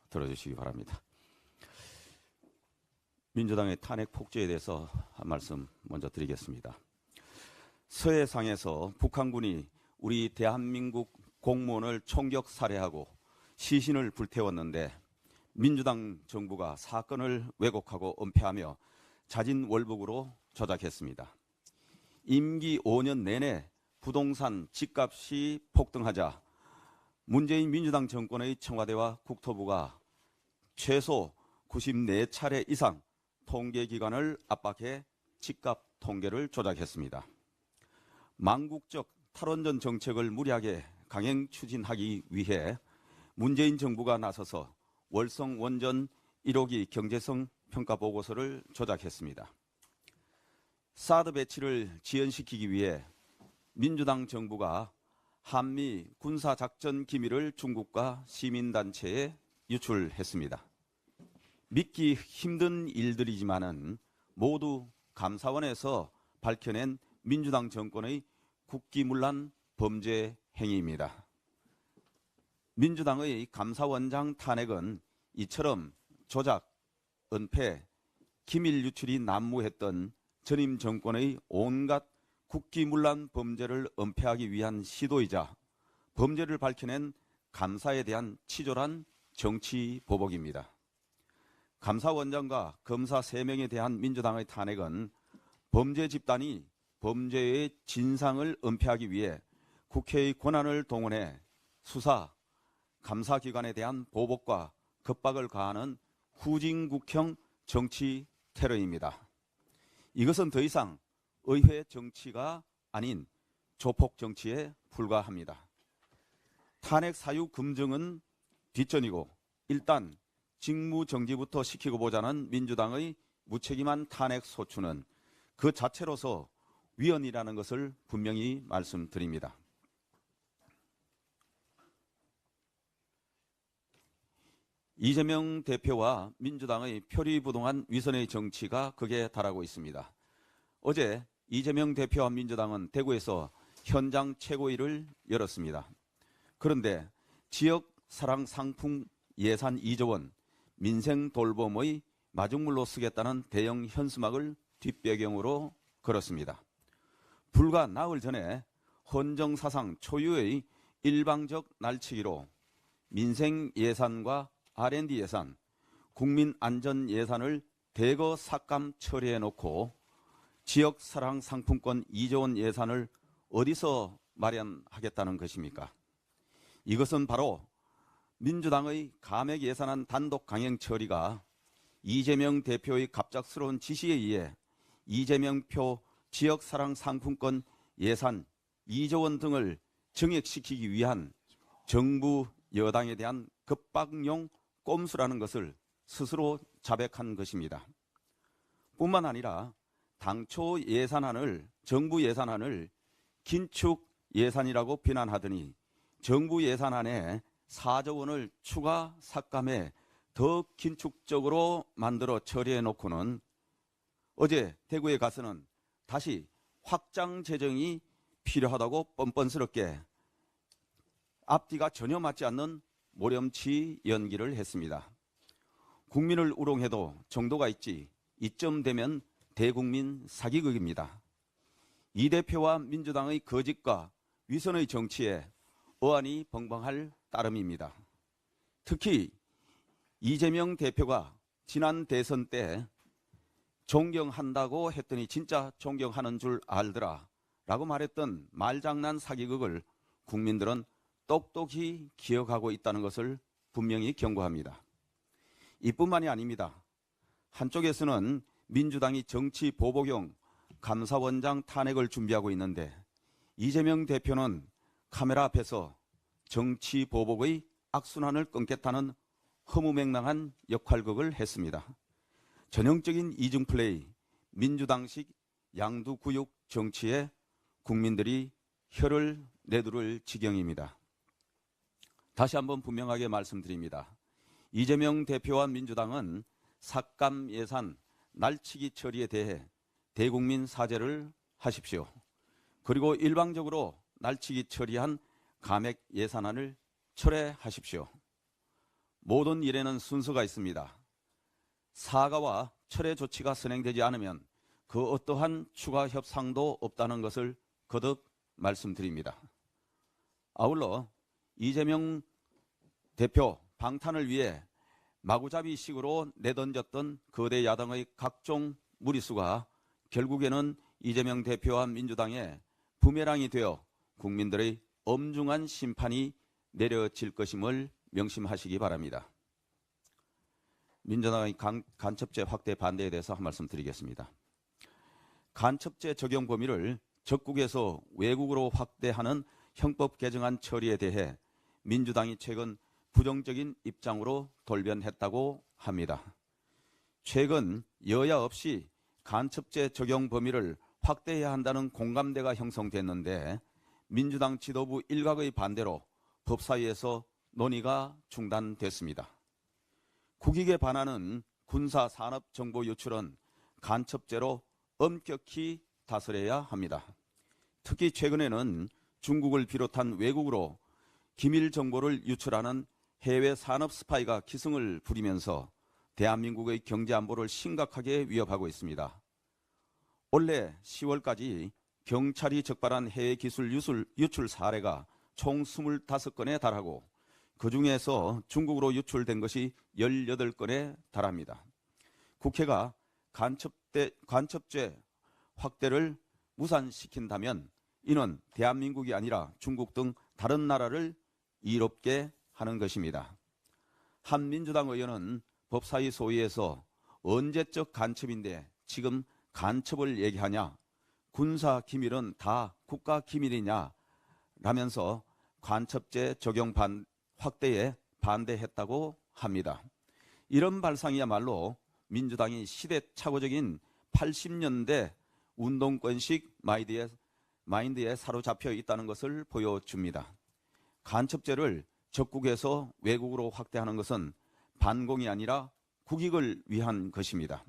들어주시기 바랍니다. 민주당의 탄핵 폭주에 대해서 한 말씀 먼저 드리겠습니다. 서해상에서 북한군이 우리 대한민국 공무원을 총격 살해하고 시신을 불태웠는데 민주당 정부가 사건을 왜곡하고 은폐하며 자진월북으로 조작했습니다. 임기 5년 내내 부동산 집값이 폭등하자 문재인 민주당 정권의 청와대와 국토부가 최소 94차례 이상 통계기관을 압박해 집값 통계를 조작했습니다. 망국적 탈원전 정책을 무리하게 강행 추진하기 위해 문재인 정부가 나서서 월성 원전 1호기 경제성 평가 보고서를 조작했습니다. 사드 배치를 지연시키기 위해 민주당 정부가 한미 군사작전 기밀을 중국과 시민단체에 유출했습니다. 믿기 힘든 일들이지만은 모두 감사원에서 밝혀낸 민주당 정권의 국기문란 범죄 행위입니다. 민주당의 감사원장 탄핵은 이처럼 조작, 은폐, 기밀 유출이 난무했던 전임 정권의 온갖 국기문란 범죄를 은폐하기 위한 시도이자 범죄를 밝혀낸 감사에 대한 치졸한 정치 보복입니다. 감사원장과 검사 3명에 대한 민주당의 탄핵은 범죄 집단이 범죄의 진상을 은폐하기 위해 국회의 권한을 동원해 수사, 감사기관에 대한 보복과 겁박을 가하는 후진국형 정치 테러입니다. 이것은 더 이상 의회 정치가 아닌 조폭 정치에 불과합니다. 탄핵 사유 금정은 뒷전이고 일단 직무정지부터 시키고 보자는 민주당의 무책임한 탄핵 소추는 그 자체로서 위헌이라는 것을 분명히 말씀드립니다. 이재명 대표와 민주당의 표리부동한 위선의 정치가 극에 달하고 있습니다. 어제 이재명 대표와 민주당은 대구에서 현장 최고위를 열었습니다. 그런데 지역 사랑 상품 예산 2조 원, 민생 돌봄의 마중물로 쓰겠다는 대형 현수막을 뒷배경으로 걸었습니다. 불과 나흘 전에 헌정사상 초유의 일방적 날치기로 민생 예산과 R&D 예산, 국민안전 예산을 대거 삭감 처리해놓고 지역사랑 상품권 2조 원 예산을 어디서 마련하겠다는 것입니까? 이것은 바로 민주당의 감액 예산안 단독 강행 처리가 이재명 대표의 갑작스러운 지시에 의해 이재명표 지역사랑 상품권 예산 2조 원 등을 증액시키기 위한 정부 여당에 대한 급박용 꼼수라는 것을 스스로 자백한 것입니다. 뿐만 아니라 당초 예산안을 정부 예산안을 긴축 예산이라고 비난하더니 정부 예산안에 4조 원을 추가 삭감해 더 긴축적으로 만들어 처리해 놓고는 어제 대구에 가서는 다시 확장 재정이 필요하다고 뻔뻔스럽게 앞뒤가 전혀 맞지 않는 모렴치 연기를 했습니다. 국민을 우롱해도 정도가 있지 이쯤 되면 대국민 사기극입니다. 이 대표와 민주당의 거짓과 위선의 정치에 어안이 벙벙할 따름입니다. 특히 이재명 대표가 지난 대선 때 존경한다고 했더니 진짜 존경하는 줄 알더라 라고 말했던 말장난 사기극을 국민들은 똑똑히 기억하고 있다는 것을 분명히 경고합니다. 이뿐만이 아닙니다. 한쪽에서는 민주당이 정치 보복용 감사원장 탄핵을 준비하고 있는데 이재명 대표는 카메라 앞에서 정치 보복의 악순환을 끊겠다는 허무맹랑한 역할극을 했습니다. 전형적인 이중플레이, 민주당식 양두구육 정치에 국민들이 혀를 내두를 지경입니다. 다시 한번 분명하게 말씀드립니다. 이재명 대표와 민주당은 삭감 예산 날치기 처리에 대해 대국민 사죄를 하십시오. 그리고 일방적으로 날치기 처리한 감액 예산안을 철회하십시오. 모든 일에는 순서가 있습니다. 사과와 철회 조치가 선행되지 않으면 그 어떠한 추가 협상도 없다는 것을 거듭 말씀드립니다. 아울러 이재명 대표 방탄을 위해 마구잡이식으로 내던졌던 거대 야당의 각종 무리수가 결국에는 이재명 대표와 민주당의 부메랑이 되어 국민들의 엄중한 심판이 내려질 것임을 명심하시기 바랍니다. 민주당의 간첩죄 확대 반대에 대해서 한 말씀 드리겠습니다. 간첩죄 적용 범위를 적국에서 외국으로 확대하는 형법 개정안 처리에 대해 민주당이 최근 부정적인 입장으로 돌변했다고 합니다. 최근 여야 없이 간첩죄 적용 범위를 확대해야 한다는 공감대가 형성됐는데 민주당 지도부 일각의 반대로 법사위에서 논의가 중단됐습니다. 국익에 반하는 군사산업정보 유출은 간첩죄로 엄격히 다스려야 합니다. 특히 최근에는 중국을 비롯한 외국으로 기밀 정보를 유출하는 해외 산업 스파이가 기승을 부리면서 대한민국의 경제 안보를 심각하게 위협하고 있습니다. 올해 10월까지 경찰이 적발한 해외 기술 유출 사례가 총 25건에 달하고 그중에서 중국으로 유출된 것이 18건에 달합니다. 국회가 간첩죄 확대를 무산시킨다면 이는 대한민국이 아니라 중국 등 다른 나라를 이롭게 하는 것입니다. 한 민주당 의원은 법사위 소위에서 언제적 간첩인데 지금 간첩을 얘기하냐, 군사 기밀은 다 국가 기밀이냐 라면서 간첩죄 적용 확대에 반대했다고 합니다. 이런 발상이야말로 민주당이 시대착오적인 80년대 운동권식 마인드에 사로잡혀 있다는 것을 보여줍니다. 간첩죄를 적국에서 외국으로 확대하는 것은 반공이 아니라 국익을 위한 것입니다.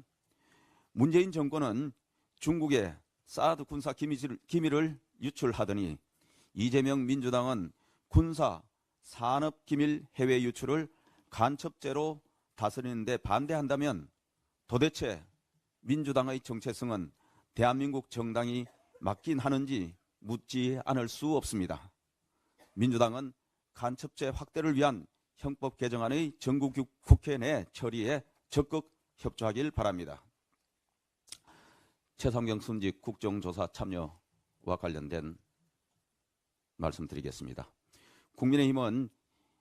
문재인 정권은 중국에 사드 군사 기밀을 유출하더니 이재명 민주당은 군사 산업 기밀 해외 유출을 간첩죄로 다스리는데 반대한다면 도대체 민주당의 정체성은 대한민국 정당이 맞긴 하는지 묻지 않을 수 없습니다. 민주당은 간첩죄 확대를 위한 형법 개정안의 전국 국회 내 처리에 적극 협조하길 바랍니다. 최상병 순직 국정조사 참여와 관련된 말씀드리겠습니다. 국민의힘은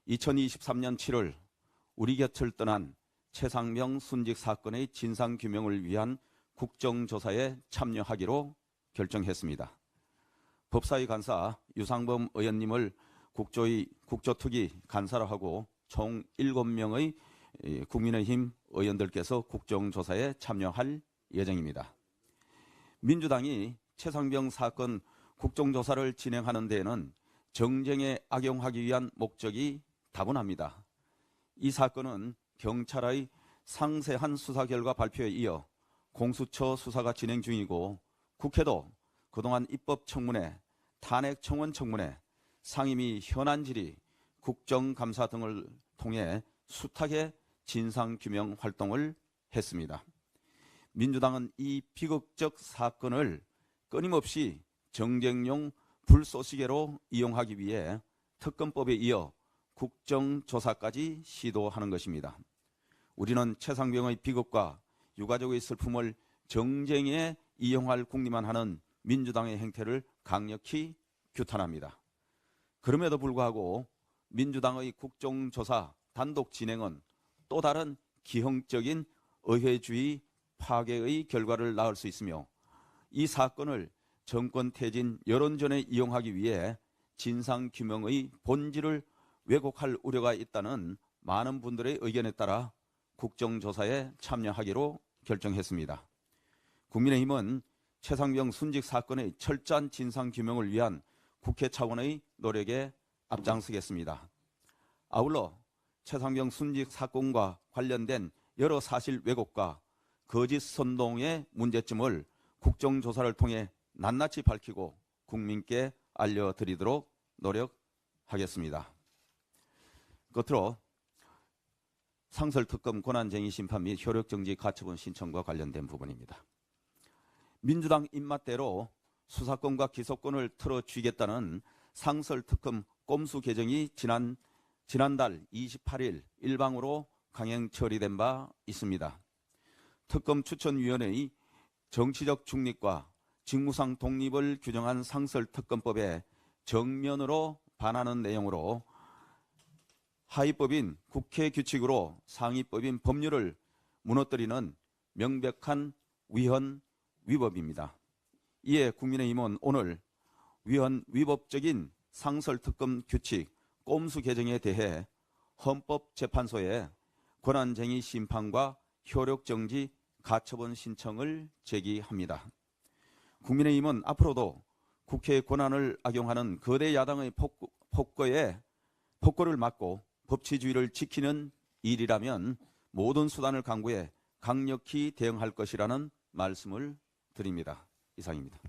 2023년 7월 우리 곁을 떠난 최상병 순직 사건의 진상규명을 위한 국정조사에 참여하기로 결정했습니다. 법사위 간사 유상범 의원님을 국조특위 간사로 하고 총 7명의 국민의힘 의원들께서 국정조사에 참여할 예정입니다. 민주당이 최상병 사건 국정조사를 진행하는 데에는 정쟁에 악용하기 위한 목적이 다분합니다. 이 사건은 경찰의 상세한 수사 결과 발표에 이어 공수처 수사가 진행 중이고 국회도 그동안 입법청문회, 탄핵청원 청문회, 상임위 현안 질의, 국정감사 등을 통해 숱하게 진상규명 활동을 했습니다. 민주당은 이 비극적 사건을 끊임없이 정쟁용 불쏘시개로 이용하기 위해 특검법에 이어 국정조사까지 시도하는 것입니다. 우리는 최상병의 비극과 유가족의 슬픔을 정쟁에 이용할 궁리만 하는 민주당의 행태를 강력히 규탄합니다. 그럼에도 불구하고 민주당의 국정조사 단독 진행은 또 다른 기형적인 의회주의 파괴의 결과를 낳을 수 있으며 이 사건을 정권 퇴진 여론전에 이용하기 위해 진상규명의 본질을 왜곡할 우려가 있다는 많은 분들의 의견에 따라 국정조사에 참여하기로 결정했습니다. 국민의힘은 최상병 순직 사건의 철저한 진상규명을 위한 국회 차원의 노력에 앞장서겠습니다. 아울러 최상병 순직 사건과 관련된 여러 사실 왜곡과 거짓 선동의 문제점을 국정조사를 통해 낱낱이 밝히고 국민께 알려드리도록 노력하겠습니다. 끝으로 상설특검 권한쟁의 심판 및 효력정지 가처분 신청과 관련된 부분입니다. 민주당 입맛대로 수사권과 기소권을 틀어쥐겠다는 상설특검 꼼수 개정이 지난달 28일 일방으로 강행 처리된 바 있습니다. 특검 추천위원회의 정치적 중립과 직무상 독립을 규정한 상설특검법에 정면으로 반하는 내용으로 하위법인 국회 규칙으로 상위법인 법률을 무너뜨리는 명백한 위헌 위법입니다. 이에 국민의힘은 오늘 위헌 위법적인 상설특검 규칙 꼼수 개정에 대해 헌법재판소에 권한쟁의 심판과 효력정지 가처분 신청을 제기합니다. 국민의힘은 앞으로도 국회의 권한을 악용하는 거대 야당의 폭거를 막고 법치주의를 지키는 일이라면 모든 수단을 강구해 강력히 대응할 것이라는 말씀을 드립니다. 이상입니다.